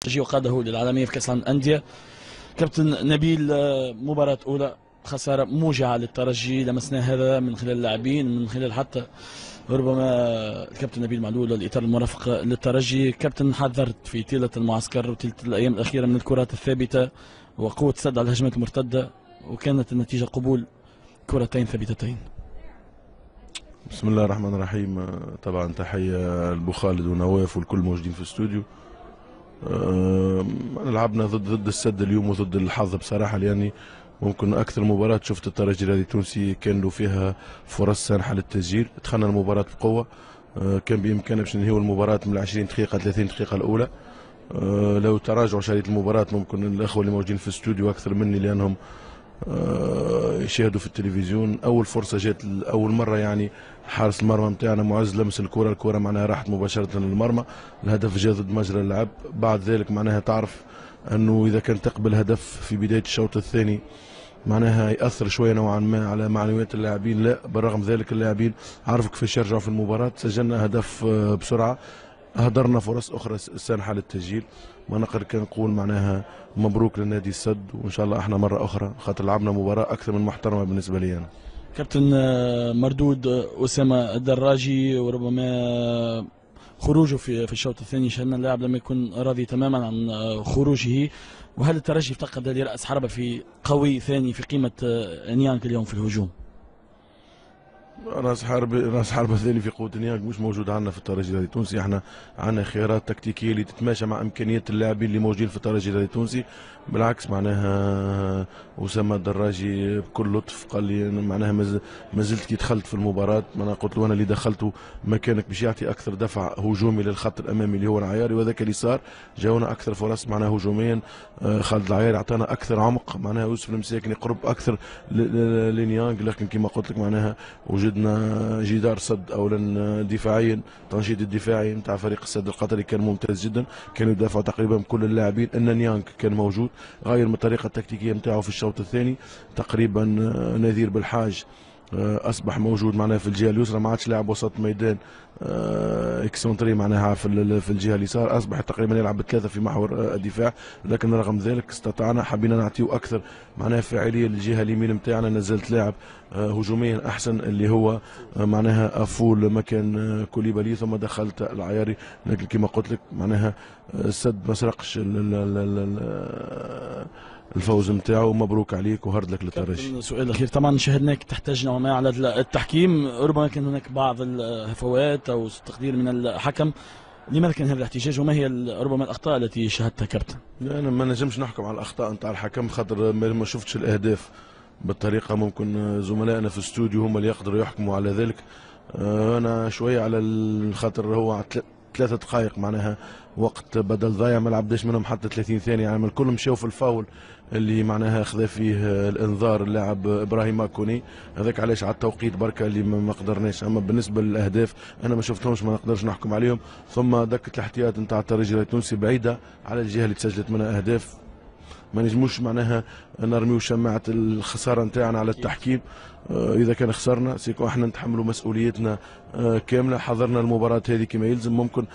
الترجي وقاده للعالميه في كاس العالم للانديه. كابتن نبيل، مباراه اولى خساره موجعه للترجي، لمسنا هذا من خلال اللاعبين، من خلال حتى ربما الكابتن نبيل معلول والاطار المرافق للترجي. كابتن، حذرت في طيله المعسكر وطيله الايام الاخيره من الكرات الثابته وقوه السد على الهجمات المرتده، وكانت النتيجه قبول كرتين ثابتتين. بسم الله الرحمن الرحيم. طبعا تحية لبو خالد ونواف والكل موجودين في الاستوديو. لعبنا ضد السد اليوم وضد الحظ بصراحة، يعني ممكن أكثر مباراة شفت الترجي الرياضي التونسي كان له فيها فرص سانحة للتسجيل. دخلنا المباراة بقوة، كان بإمكاننا باش ننهيو المباراة من 20 دقيقة 30 دقيقة الأولى. لو تراجعوا شريط المباراة ممكن الأخوة اللي موجودين في الاستوديو أكثر مني لأنهم يشاهدوا في التلفزيون. اول فرصه جات اول مره، يعني حارس المرمى نتاعنا معز لمس الكره معناها راحت مباشره للمرمى. الهدف جاء ضد مجرى اللعب. بعد ذلك معناها تعرف انه اذا كان تقبل هدف في بدايه الشوط الثاني معناها ياثر شويه نوعا ما على معنويات اللاعبين. لا، بالرغم ذلك اللاعبين عرفوا كيفاش يرجعوا في المباراه. سجلنا هدف بسرعه، هدرنا فرص اخرى سانحه للتسجيل. ما نقدر كان نقول معناها مبروك للنادي السد، وان شاء الله احنا مره اخرى خاطر لعبنا مباراه اكثر من محترمه بالنسبه لي انا. كابتن، مردود اسامه الدراجي وربما خروجه في الشوط الثاني، شاهدنا اللاعب لم يكن راضي تماما عن خروجه. وهل الترجي افتقد لراس حربه في قوي ثاني في قيمه نيانك اليوم في الهجوم؟ راس حربة الثاني في قوة نيانج مش موجود عندنا في الترجي الرياضي التونسي. احنا عندنا خيارات تكتيكية اللي تتماشى مع امكانيات اللاعبين اللي موجودين في الترجي الرياضي التونسي. بالعكس معناها اسامة الدراجي بكل لطف قال لي معناها ما زلت كي دخلت في المباراة معناها قلت له انا اللي دخلته مكانك باش يعطي اكثر دفع هجومي للخط الامامي اللي هو العياري، وذاك اللي صار جاونا اكثر فرص معناها هجوميا. خالد العياري اعطانا اكثر عمق، معناها يوسف المساكني قرب اكثر لنيانج، لكن كما قلت لك معناها وجدنا جدار صد اولا دفاعيا. تنشيط الدفاعي نتاع فريق السد القطري كان ممتاز جدا، كانوا يدافعوا تقريبا بكل اللاعبين. ان نيانج كان موجود، غير من الطريقه التكتيكيه نتاعو في الشوط الثاني تقريبا. نذير بالحاج اصبح موجود معناها في الجهه اليسرى، ما عادش لاعب وسط ميدان اكسونتري معناها في الجهه اليسار، اصبح تقريبا يلعب بثلاثه في محور الدفاع. لكن رغم ذلك استطعنا حبينا نعطيه اكثر معناها فاعليه للجهه اليمين نتاعنا. نزلت لاعب هجوميا احسن اللي هو معناها افول مكان كوليبالي، ثم دخلت العياري. لكن كما قلت لك معناها السد ما سرقش الفوز نتاعو. مبروك عليك وهارد لك للترجي. السؤال الاخير، طبعا شاهدناك تحتاج نوعا ما على التحكيم، ربما كان هناك بعض الهفوات او تقدير من الحكم. لماذا كان هذا الاحتجاج وما هي ربما الاخطاء التي شاهدتها كابتن؟ لا انا ما نجمش نحكم على الاخطاء نتاع الحكم خاطر ما شفتش الاهداف بالطريقه. ممكن زملائنا في الاستوديو هم اللي يقدروا يحكموا على ذلك. انا شويه على الخاطر هو 3 دقائق معناها وقت بدل ضايع، ما لعبناش منهم حتى 30 ثانيه، يعني الكل مشاو في الفاول اللي معناها خذا فيه الانذار اللاعب ابراهيم ماكوني. هذاك علاش على التوقيت بركه اللي ما قدرناش. اما بالنسبه للاهداف انا ما شفتهمش، ما نقدرش نحكم عليهم. ثم دكه الاحتياط نتاع الترجي التونسي بعيده على الجهه اللي تسجلت منها اهداف. ما نجموش معناها نرميو شماعه الخساره نتاعنا على التحكيم. اذا كان خسرنا سيكون احنا نتحملوا مسؤوليتنا كامله. حضرنا المباراه هذه كما يلزم، ممكن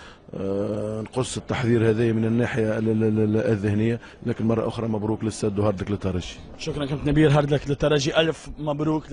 نقص التحذير هذا من الناحيه الذهنيه. لكن مره اخرى مبروك للسد وهارد لك للترجي. شكرا كابتن نبيل، هارد لك للترجي، الف مبروك.